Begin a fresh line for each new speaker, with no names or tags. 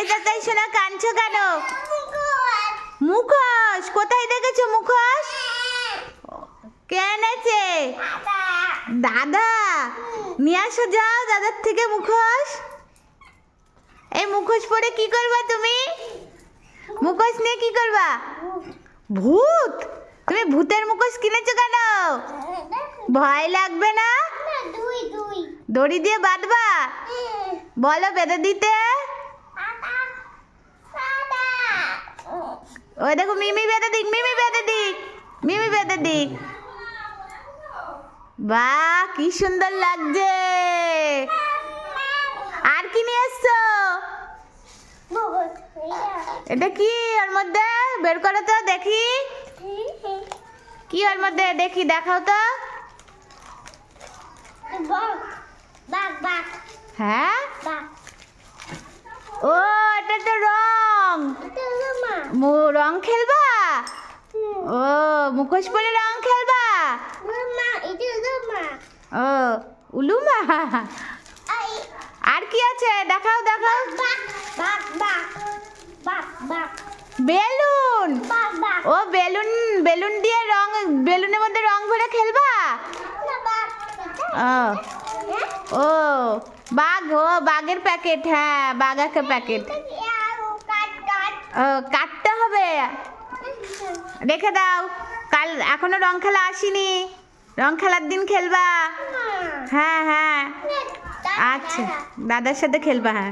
এই তাই শোনা, কাঁদছো কেন? মুখোশ কোথায় দেখেছো? মুখোশ কে এনেছে? দাদা। নিয়ে আসো, যাও দাদার থেকে মুখোশ। এই মুখোশ পরে কি করবা তুমি? মুখোশ নিয়ে কি করবা? ভূত? তুমি ভূতের মুখোশ কিনেছো কেন? ভয় লাগবে না? দড়ি দিয়ে বাঁধবা? বলো বেঁধে দিতে। ওই দেখো মিমি বেঁধে দিক, মিমি বেঁধে দিক, মিমি বেঁধে দিক। বাহ কি সুন্দর লাগছে। আর কি নিয়ে এসছো? এটা কি ওর মধ্যে? বের করো তো দেখি। কি ওর মধ্যে দেখি, দেখাও তো। হ্যাঁ, ও এটা তো রং। রং খেলবা? ও মুখোশ পরে রং খেলবা? ও উলুমা। আর কি আছে দেখাও, দেখাও। বেলুন। ও বেলুন, বেলুন দিয়ে রং, বেলুনের মধ্যে রং ভরে খেলবা? ও ও বাঘ, ও বাঘের প্যাকেট। হ্যাঁ বাঘের প্যাকেট। ও কাটতে হবে, রেখে দাও। কাল এখনো রং খেলা আসেনি, রং খেলার দিন খেলবা। হ্যাঁ হ্যাঁ আচ্ছা, দাদার সাথে খেলবা। হ্যাঁ।